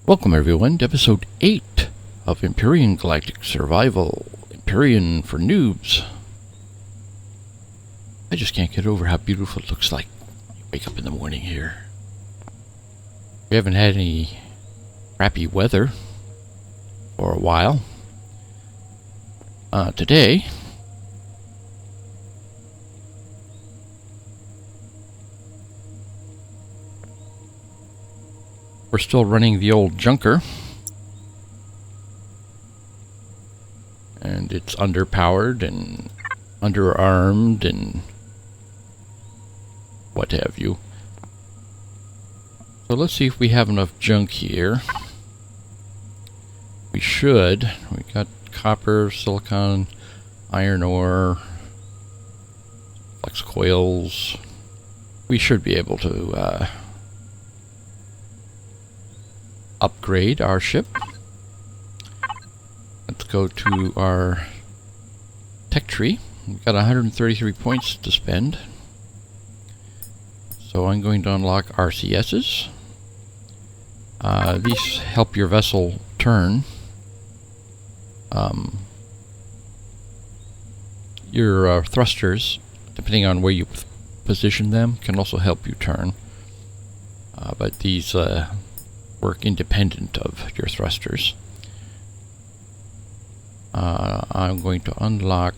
Welcome everyone to episode 8 of Empyrion Galactic Survival. Empyrion for Noobs. I just can't get over how beautiful it looks like when you wake up in the morning here. We haven't had any crappy weather for a while. Today we're still running the old junker, and it's underpowered and underarmed and what have you. So let's see if we have enough junk here. We should. We got copper, silicon, iron ore, flex coils. We should be able to upgrade our ship. Let's go to our tech tree. We've got 133 points to spend. So I'm going to unlock RCSs. These help your vessel turn. Your thrusters, depending on where you position them, can also help you turn. But these work independent of your thrusters. I'm going to unlock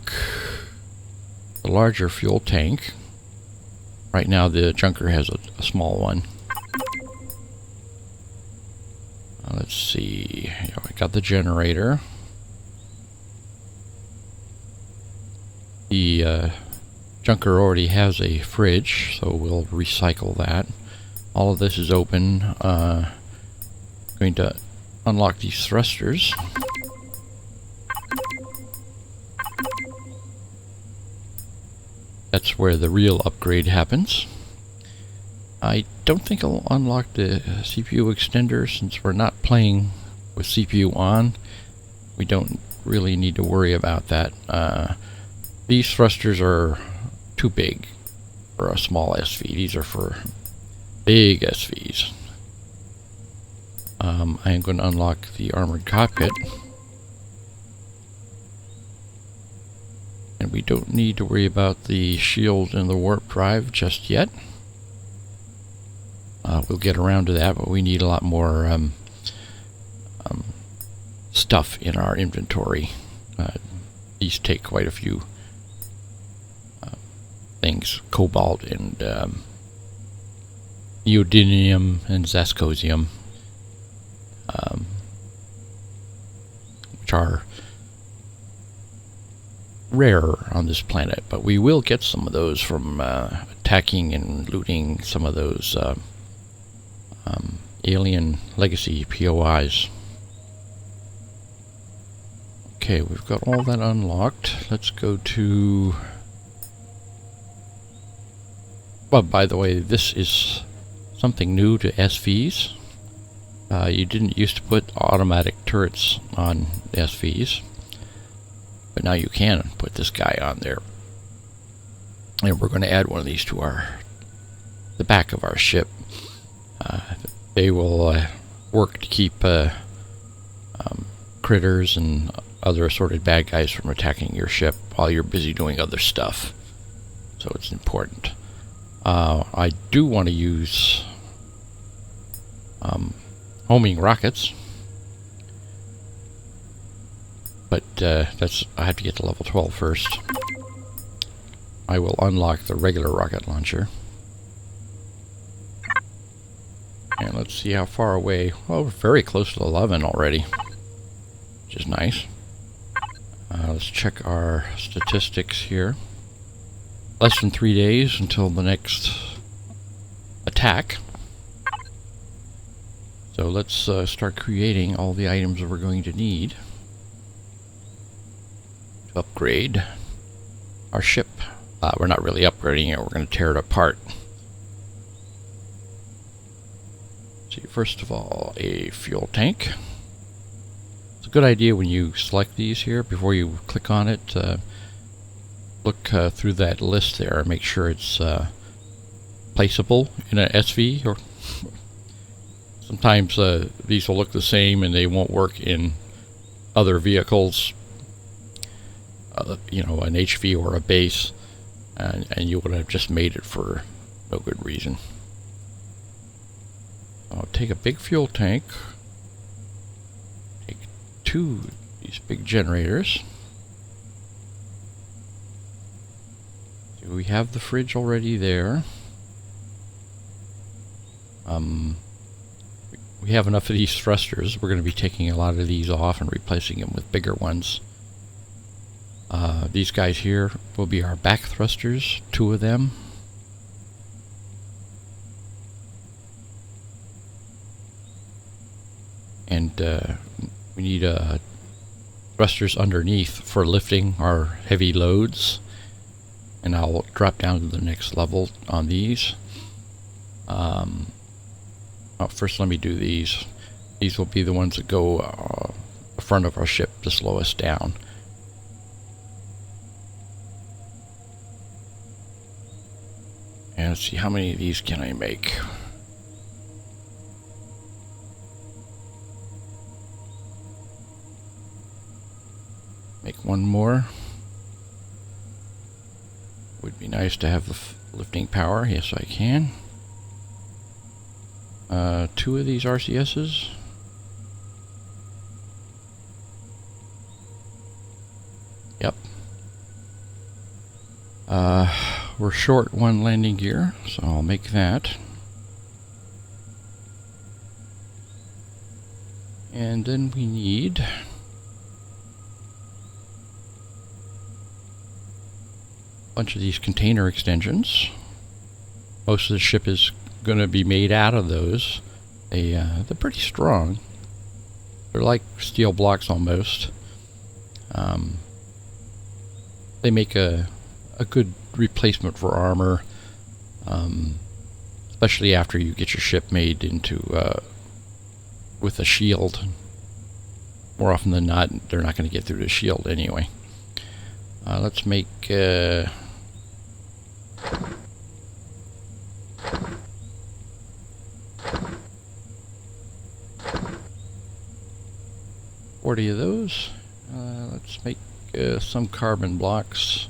the larger fuel tank. Right now the junker has a small one. Let's see. I got the generator. The junker already has a fridge, so we'll recycle that. All of this is open. Going to unlock these thrusters. That's where the real upgrade happens. I don't think I'll unlock the CPU extender since we're not playing with CPU on. We don't really need to worry about that. These thrusters are too big for a small SV. These are for big SVs. I am going to unlock the armored cockpit. And we don't need to worry about the shield and the warp drive just yet. We'll get around to that, but we need a lot more stuff in our inventory. These take quite a few things. Cobalt and neodymium and zascosium. Which are rare on this planet, but we will get some of those from attacking and looting some of those alien legacy POIs. Okay, we've got all that unlocked. Let's go to... Well, by the way, this is something new to SVs. You didn't used to put automatic turrets on SVs, but now you can put this guy on there. And we're going to add one of these to the back of our ship. They will work to keep critters and other assorted bad guys from attacking your ship while you're busy doing other stuff. So it's important. I do want to use homing rockets, but I have to get to level 12 first. I will unlock the regular rocket launcher, and let's see how far away. Well, we're very close to 11 already, which is nice. Let's check our statistics here. Less than 3 days until the next attack. So let's start creating all the items that we're going to need to upgrade our ship. We're not really upgrading it, we're going to tear it apart. See, first of all, a fuel tank. It's a good idea when you select these here, before you click on it, look through that list there and make sure it's placeable in an SV or Sometimes these will look the same and they won't work in other vehicles, you know, an HV or a base, and you would have just made it for no good reason. I'll take a big fuel tank, take 2 of these big generators. So we have the fridge already there. We have enough of these thrusters. We're going to be taking a lot of these off and replacing them with bigger ones. These guys here will be our back thrusters, 2 of them. And we need thrusters underneath for lifting our heavy loads. And I'll drop down to the next level on these. First let me do these. These will be the ones that go the front of our ship to slow us down. And let's see, how many of these can I make? Make 1 more. Would be nice to have the lifting power. Yes, I can. 2 of these RCSs. Yep. We're short 1 landing gear, so I'll make that. And then we need a bunch of these container extensions. Most of the ship is going to be made out of those. They're pretty strong. They're like steel blocks almost. They make a good replacement for armor, especially after you get your ship made into with a shield. More often than not, they're not going to get through the shield anyway. Let's make 40 of those. Let's make some carbon blocks.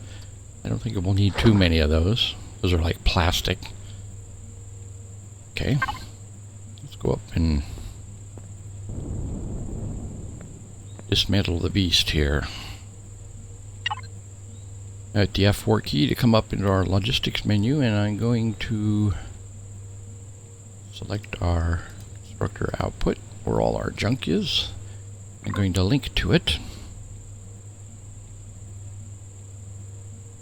I don't think we'll need too many of those. Those are like plastic. Okay. Let's go up and dismantle the beast here. At the F4 key to come up into our logistics menu, and I'm going to select our constructor output where all our junk is. I'm going to link to it.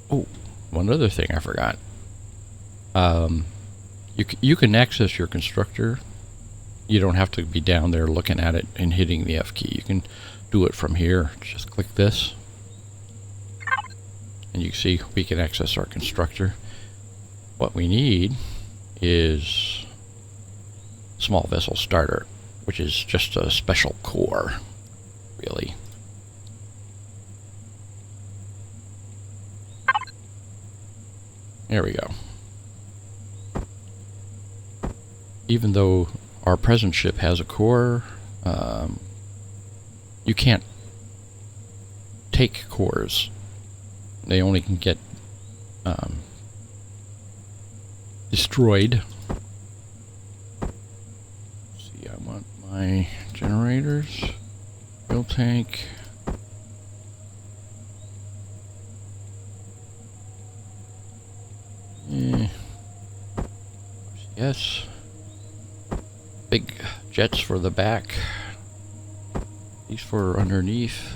Oh, one other thing I forgot. You can access your constructor. You don't have to be down there looking at it and hitting the F key. You can do it from here. Just click this. And you can see we can access our constructor. What we need is small vessel starter, which is just a special core, really. There we go. Even though our present ship has a core, you can't take cores. They only can get destroyed. Let's see, I want my generators, fuel tank. Yes. Big jets for the back. These for underneath.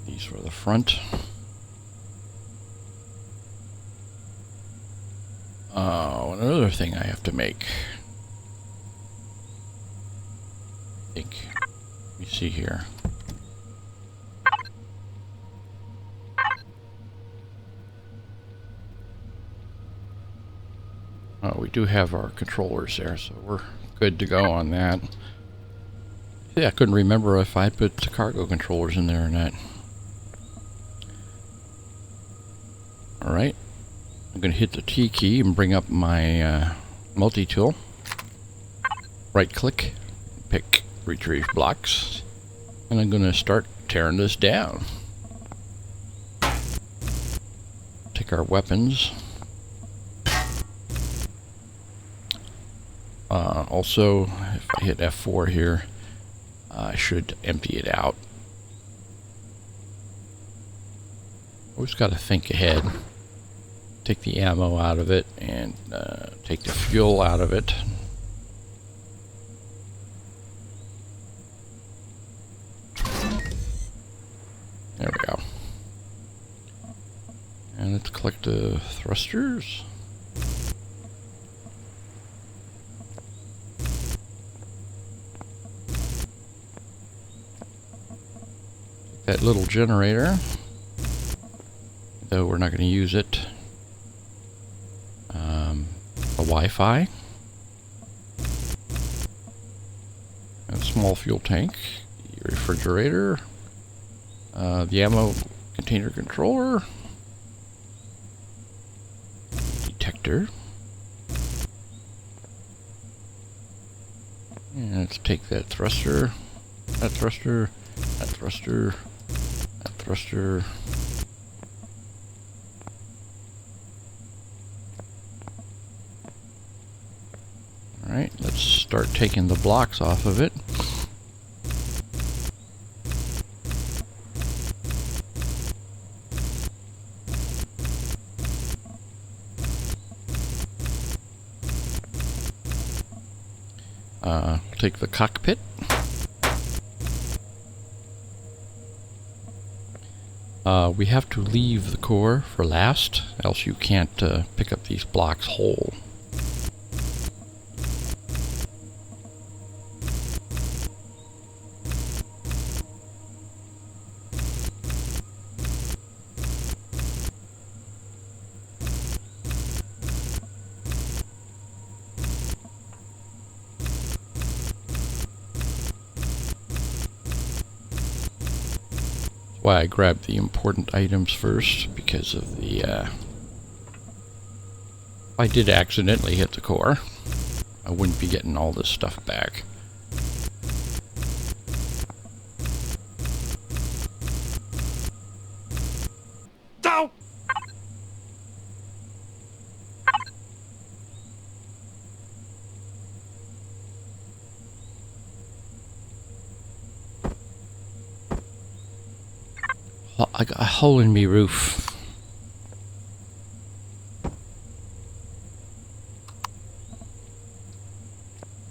These for the front. Oh, another thing I have to make. I think. Let me see here. Oh, we do have our controllers there, so we're good to go on that. Yeah, I couldn't remember if I put the cargo controllers in there or not. Alright, I'm going to hit the T key and bring up my multi-tool. right click, pick retrieve blocks, and I'm going to start tearing this down. Take our weapons. Also, if I hit F4 here, I should empty it out. Always got to think ahead. Take the ammo out of it and take the fuel out of it. There we go. And let's collect the thrusters. That little generator, though we're not going to use it. The Wi-Fi. A small fuel tank. The refrigerator. The ammo container controller. Detector. And let's take that thruster. That thruster. That thruster. That thruster. Alright, let's start taking the blocks off of it. Take the cockpit. We have to leave the core for last, else you can't pick up these blocks whole. Why I grabbed the important items first, because of the if I did accidentally hit the core, I wouldn't be getting all this stuff back. No! I got a hole in me roof.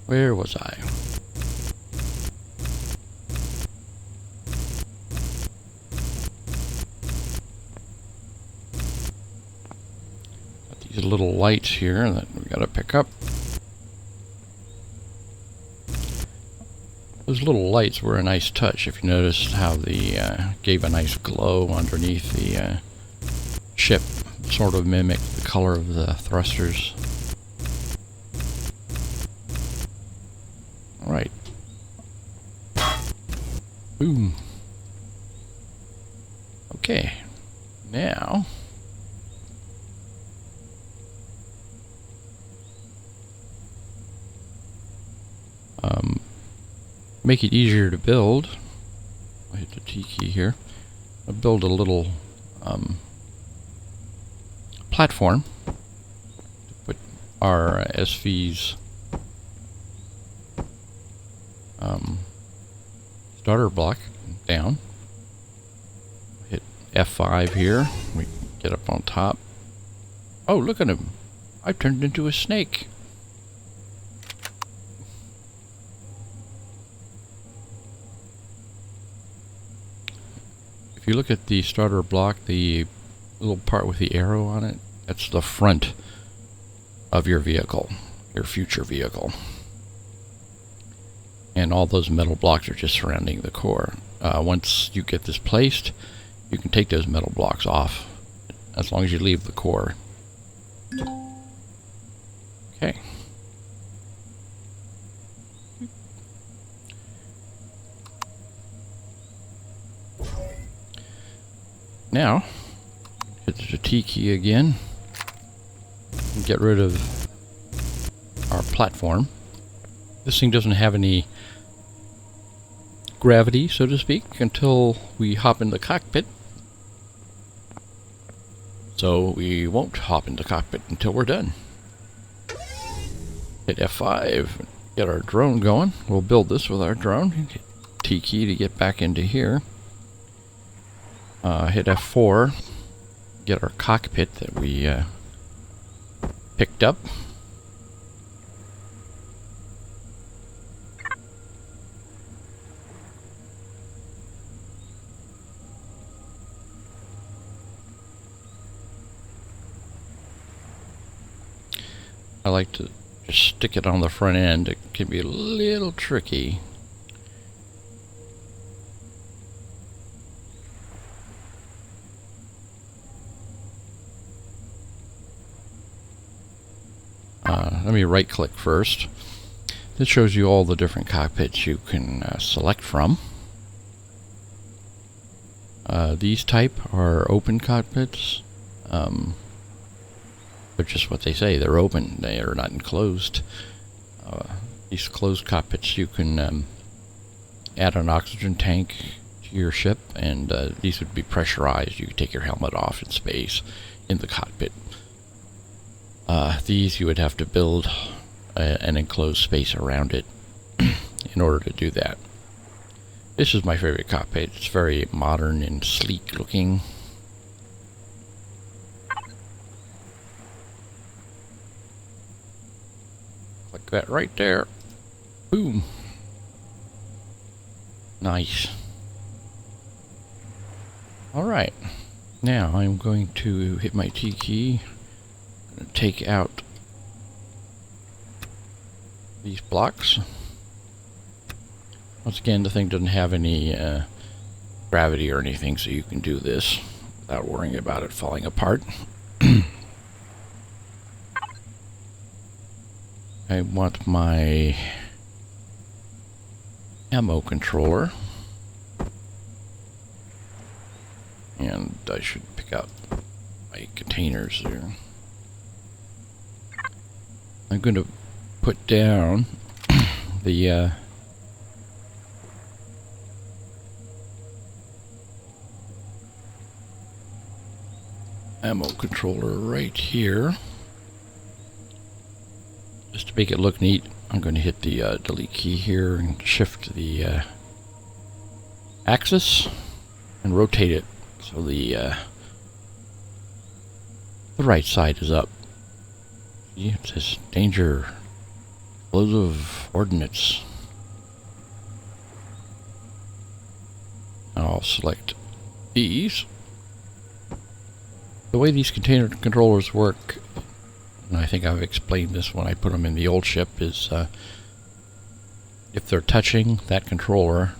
Where was I? Got these little lights here that we gotta pick up. Those little lights were a nice touch. If you noticed how the gave a nice glow underneath the ship, sort of mimicked the color of the thrusters. All right. Boom. Okay. Now. Make it easier to build. I'll hit the T key here. I'll build a little platform to put our SV's starter block down. Hit F5 here. We get up on top. Oh, look at him. I turned into a snake. If you look at the starter block, the little part with the arrow on it, that's the front of your vehicle, your future vehicle. And all those metal blocks are just surrounding the core. Once you get this placed, you can take those metal blocks off as long as you leave the core. Okay. Now, hit the T key again and get rid of our platform. This thing doesn't have any gravity, so to speak, until we hop in the cockpit. So we won't hop in the cockpit until we're done. Hit F5, get our drone going. We'll build this with our drone. Hit T key to get back into here. Hit F4, get our cockpit that we picked up. I like to just stick it on the front end. It can be a little tricky. Let me right click first. This shows you all the different cockpits you can select from. These type are open cockpits. They're just what they say. They're open. They are not enclosed. These closed cockpits, you can add an oxygen tank to your ship, and these would be pressurized. You could take your helmet off in space in the cockpit. These you would have to build an enclosed space around it in order to do that. This is my favorite cockpit. It's very modern and sleek looking. Click that right there. Boom. Nice. Alright. Now I'm going to hit my T key. I'm going to take out these blocks. Once again, the thing doesn't have any gravity or anything, so you can do this without worrying about it falling apart. I want my ammo controller, and I should pick out my containers there. I'm going to put down the ammo controller right here. Just to make it look neat, I'm going to hit the delete key here and shift the axis and rotate it so the right side is up. See, it says danger, explosive ordnance. I'll select these. The way these container controllers work, and I think I've explained this when I put them in the old ship, is if they're touching that controller,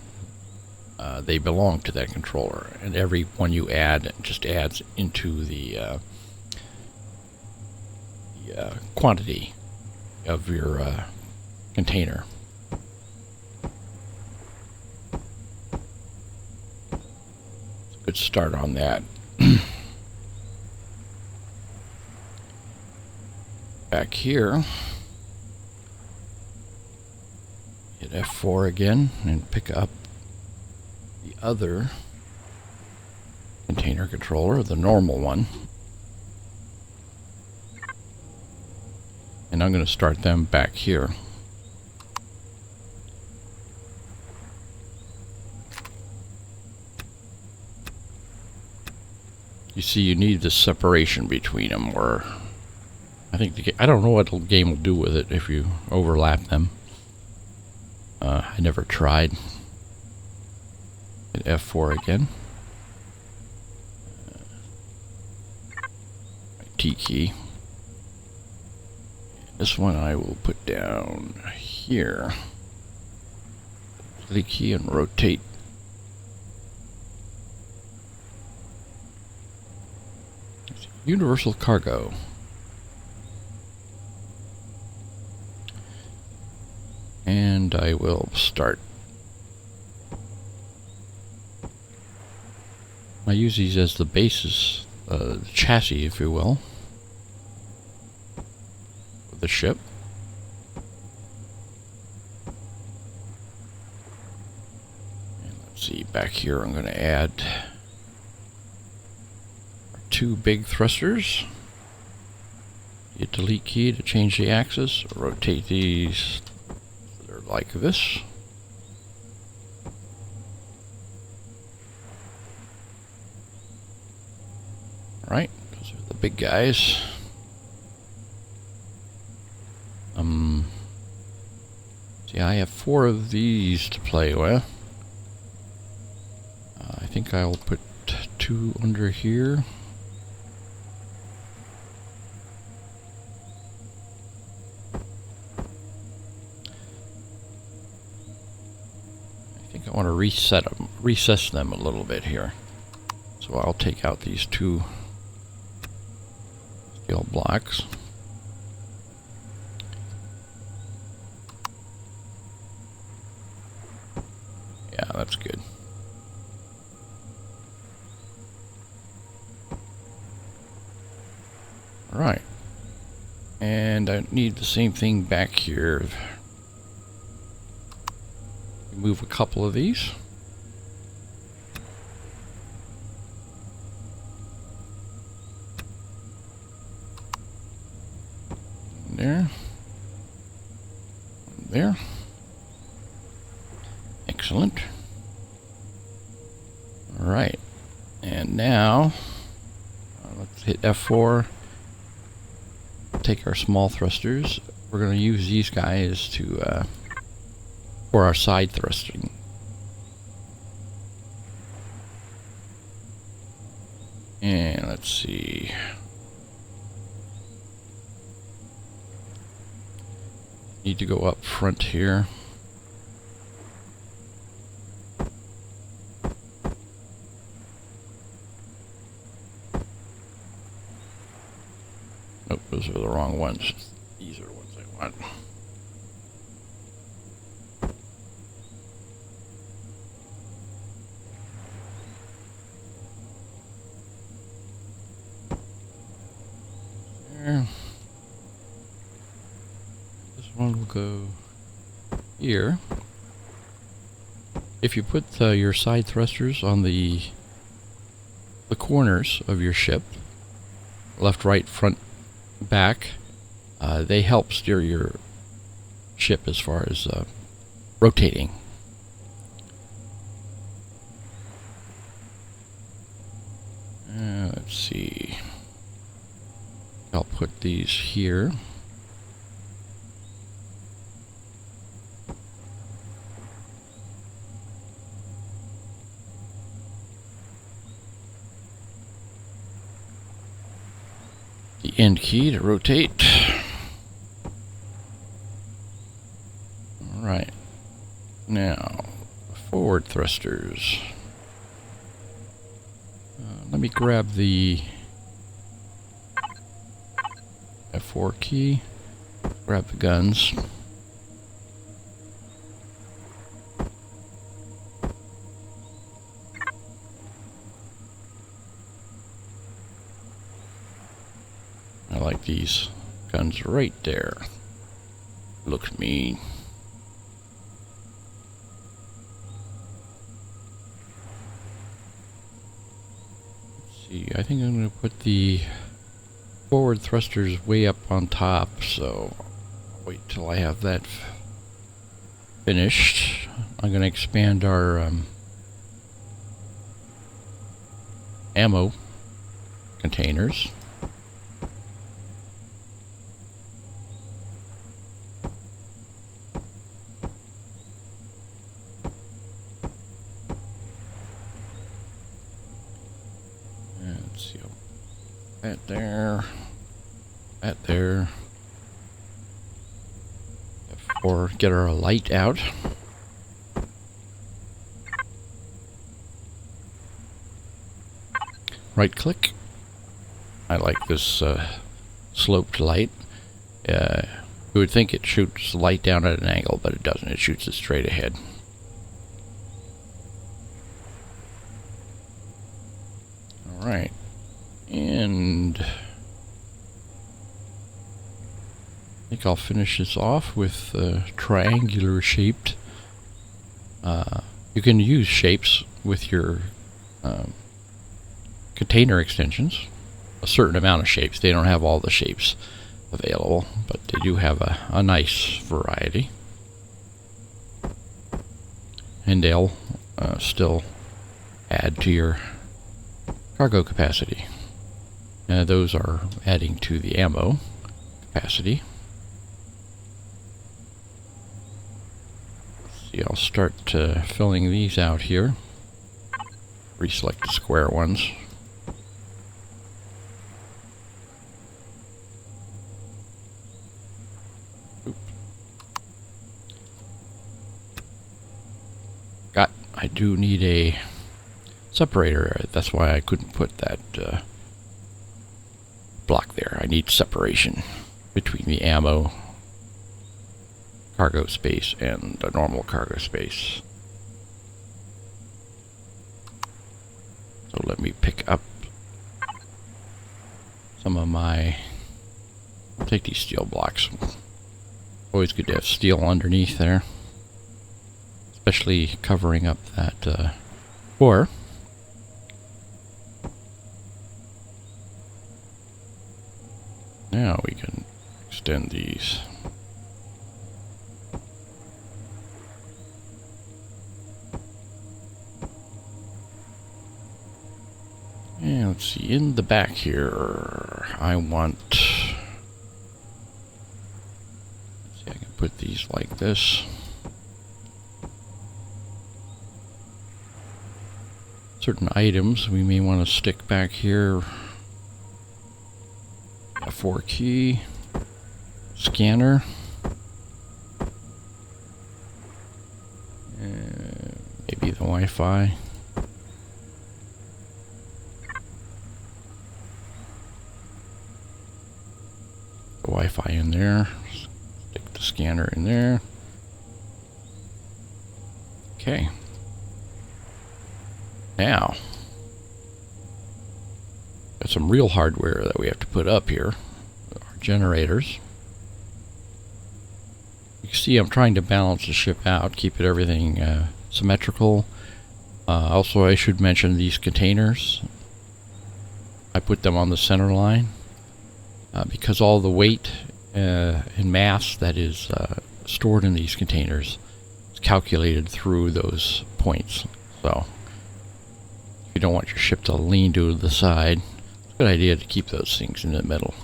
they belong to that controller, and every one you add just adds into the quantity of your container. It's a good start on that. Back here, hit F4 again and pick up the other container controller, the normal one. And I'm going to start them back here. You see, you need this separation between them, or I think I don't know what the game will do with it if you overlap them. I never tried. Hit F4 again. T key. This one I will put down here. Delete key and rotate. Universal cargo. And I will start. I use these as the basis, the chassis, if you will, of the ship. back here, I'm going to add 2 big thrusters. Hit delete key to change the axis. Rotate these. They're like this. Alright, those are the big guys. See, I have 4 of these to play with. I think I'll put 2 under here. I think I want to recess them a little bit here. So I'll take out these 2 steel blocks. Yeah, that's good. Alright. And I need the same thing back here. Move a couple of these. There. There. Excellent. Alright. And now, let's hit F4. Take our small thrusters. We're going to use these guys to for our side thrusting. And let's see. Need to go up front here. Nope, those are the wrong ones. These are the ones I want. There. This one will go here. If you put your side thrusters on the corners of your ship, left, right, front, back, they help steer your ship as far as rotating. Let's see. I'll put these here. The end key to rotate. Alright. Now, forward thrusters. Let me grab the F4 key. Grab the guns. I like these guns right there. Looks mean. Let's see, I think I'm going to put the forward thrusters way up on top, so I'll wait till I have that finished. I'm going to expand our ammo containers. Let's see, that there, that there. Or get our light out. Right click. I like this sloped light. You would think it shoots light down at an angle, but it doesn't. It shoots it straight ahead. Alright. And I think I'll finish this off with triangular shaped. You can use shapes with your container extensions a certain amount of shapes. They don't have all the shapes available, but they do have a nice variety. And they'll still add to your cargo capacity. Those are adding to the ammo capacity. See, I'll start filling these out here. Reselect the square ones. I do need a separator. That's why I couldn't put that block there. I need separation between the ammo cargo space and the normal cargo space. So let me pick up some of my... I'll take these steel blocks. Always good to have steel underneath there, especially covering up that core. Now we can extend these. And let's see, in the back here, I want... Let's see, I can put these like this. Certain items we may want to stick back here. A 4-key scanner. Maybe the Wi-Fi. The Wi-Fi in there. Stick the scanner in there. Okay. Now, got some real hardware that we have to put up here. Our generators. You can see I'm trying to balance the ship out, keep it everything symmetrical. Also, I should mention these containers. I put them on the center line because all the weight and mass that is stored in these containers is calculated through those points. So you don't want your ship to lean to the side. It's a good idea to keep those things in the middle.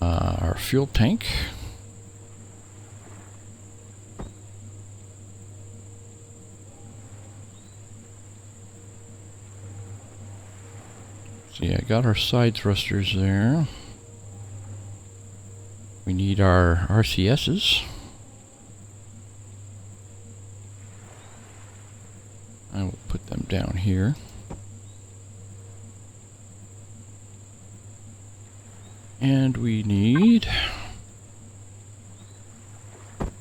Our fuel tank. See, I got our side thrusters there. We need our RCSs. I will put them down here. And we need...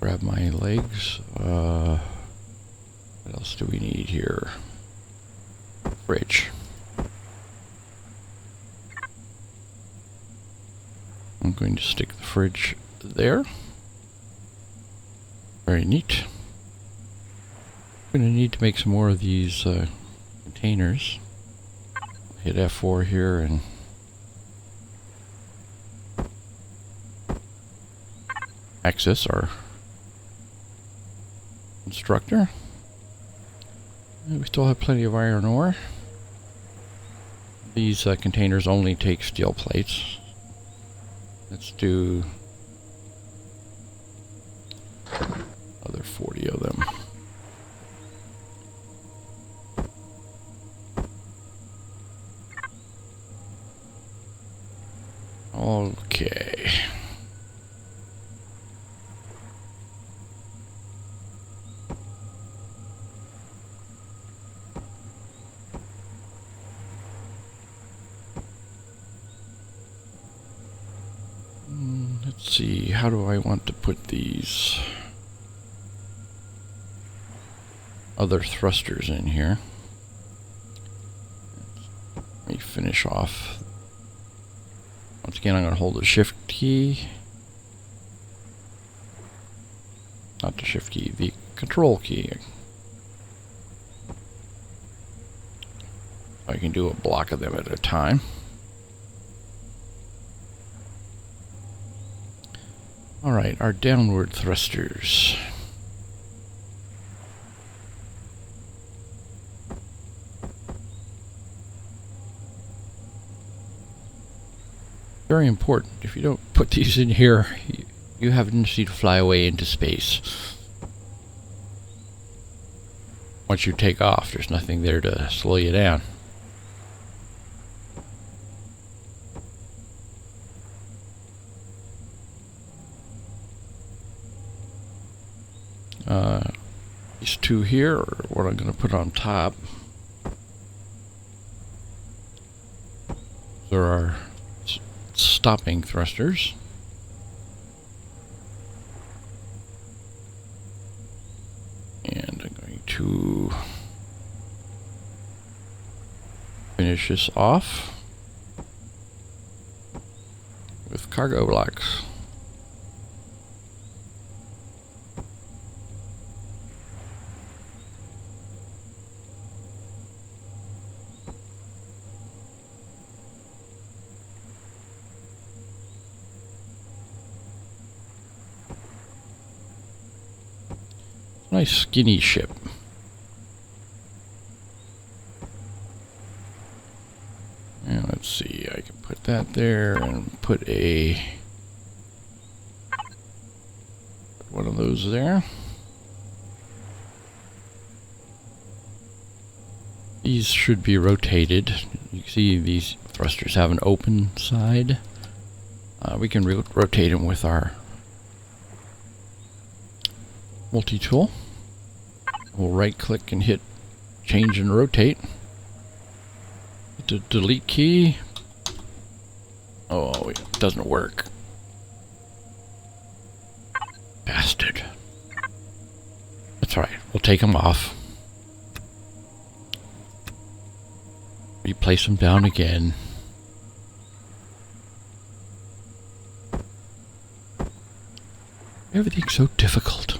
Grab my legs. What else do we need here? Fridge. I'm going to stick the fridge there. Very neat. I'm going to need to make some more of these containers. Hit F4 here and access our constructor. And we still have plenty of iron ore. These containers only take steel plates. Let's do another 40 of them. Okay. Let's see, how do I want to put these other thrusters in here? Let me finish off. Once again, I'm going to hold the shift key. Not the shift key, the control key. I can do a block of them at a time. Alright, our downward thrusters. Very important. If you don't put these in here, you have a tendency to fly away into space. Once you take off, there's nothing there to slow you down. These two here are what I'm going to put on top. There are stopping thrusters. And I'm going to finish this off with cargo blocks. Nice skinny ship. And let's see, I can put that there and put one of those there. These should be rotated. You can see these thrusters have an open side. We can rotate them with our multi-tool. We'll right click and hit change and rotate. Hit the delete key. Oh, it doesn't work. Bastard. That's alright, we'll take them off. Replace them down again. Everything's so difficult.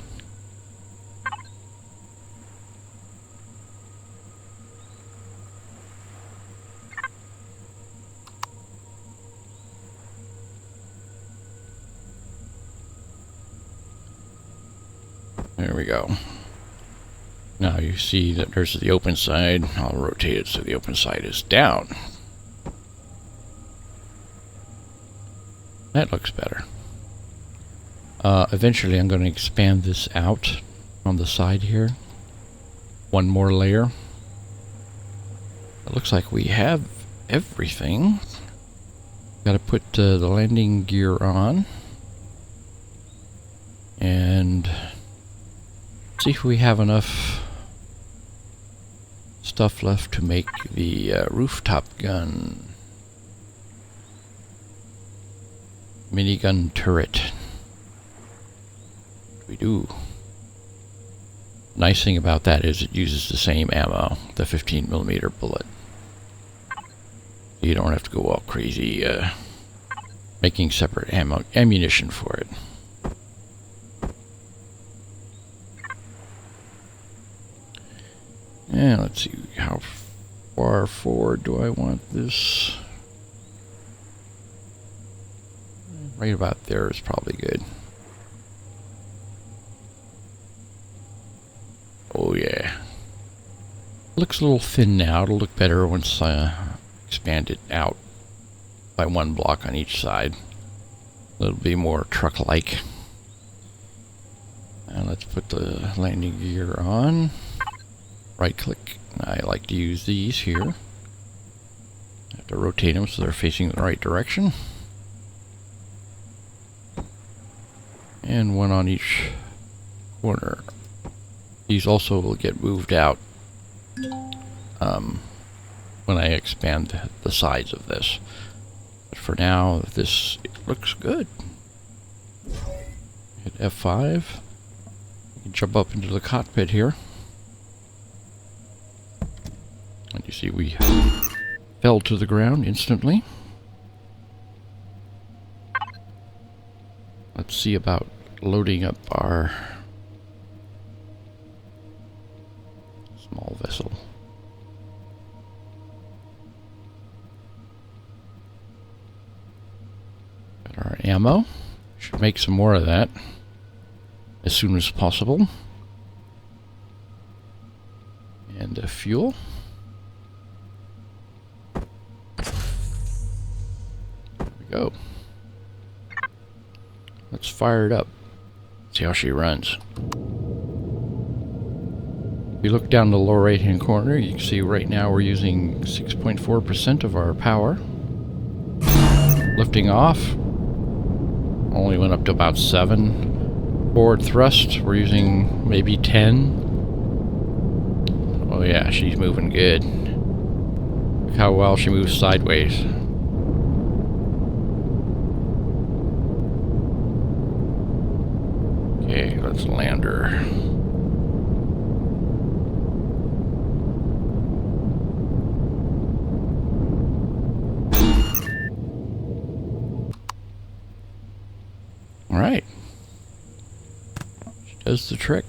There we go. Now you see that there's the open side. I'll rotate it so the open side is down. That looks better. Eventually I'm going to expand this out on the side here. One more layer. It looks like we have everything. Got to put the landing gear on. And see if we have enough stuff left to make the rooftop gun. Minigun turret. We do. Nice thing about that is it uses the same ammo, the 15mm bullet. You don't have to go all crazy making separate ammunition for it. And let's see, how far forward do I want this? Right about there is probably good. Oh yeah. Looks a little thin now. It'll look better once I expand it out by one block on each side. It'll be more truck-like. And let's put the landing gear on. Right click. I like to use these here. I have to rotate them so they're facing the right direction. And one on each corner. These also will get moved out when I expand the sides of this. But for now, this looks good. Hit F5. You can jump up into the cockpit here. And you see we fell to the ground instantly. Let's see about loading up our small vessel. ammo. Should make some more of that as soon as possible. And fuel. There we go. Let's fire it up. See how she runs. If you look down the lower right hand corner, you can see right now we're using 6.4% of our power. Lifting off. Only went up to about 7. Forward thrust, we're using maybe 10. Oh yeah, she's moving good. Look how well she moves sideways. Okay, let's land her. Alright. She does the trick.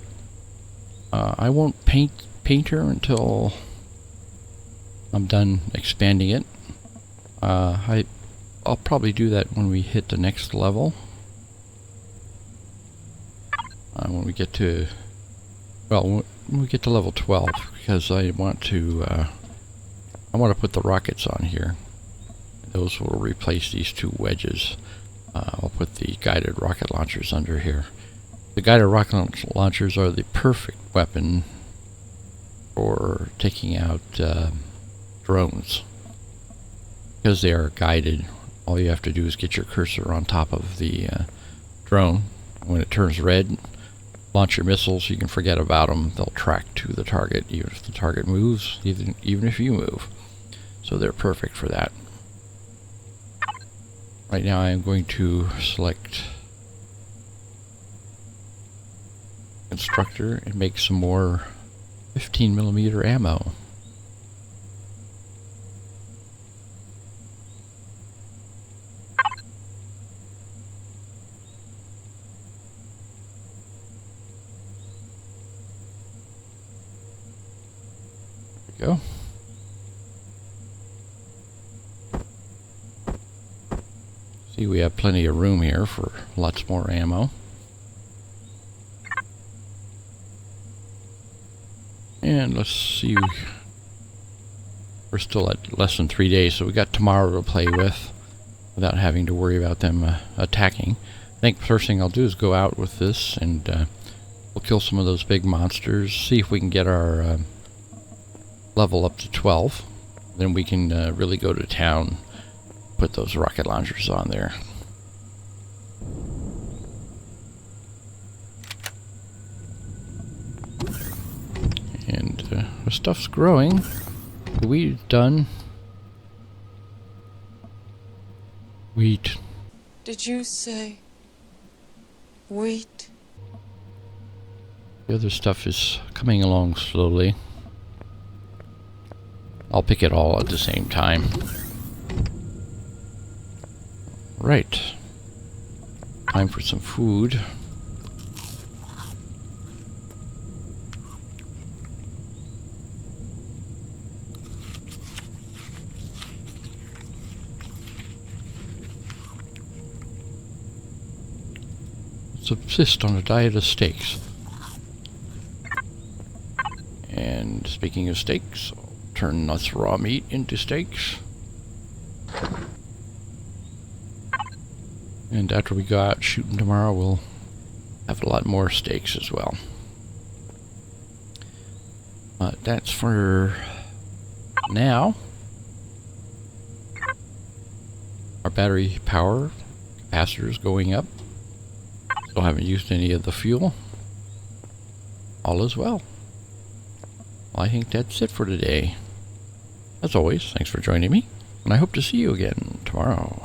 I won't paint her until I'm done expanding it. I'll probably do that when we hit the next level. When we get to, well, when we get to level 12, because I want to put the rockets on here. Those will replace these 2 wedges. I'll put the guided rocket launchers under here. The guided rocket launchers are the perfect weapon for taking out drones. Because they are guided, all you have to do is get your cursor on top of the drone. When it turns red, launch your missiles. You can forget about them. They'll track to the target, even if the target moves, even if you move. So they're perfect for that. Right now I am going to select Constructor and make some more 15mm ammo. There we go. See, we have plenty of room here for lots more ammo. And let's see, we're still at less than 3 days, so we got tomorrow to play with without having to worry about them attacking. I think the first thing I'll do is go out with this and we'll kill some of those big monsters, see if we can get our level up to 12. Then we can really go to town, put those rocket launchers on there. And the stuff's growing. The wheat's done. Wheat. Did you say wheat? The other stuff is coming along slowly. I'll pick it all at the same time. Right. Time for some food. Subsist on a diet of steaks. And speaking of steaks, I'll turn this raw meat into steaks. And after we go out shooting tomorrow, we'll have a lot more steaks as well. That's for now. Our battery power capacitor is going up. Still haven't used any of the fuel. All is well. I think that's it for today. As always, thanks for joining me, and I hope to see you again tomorrow.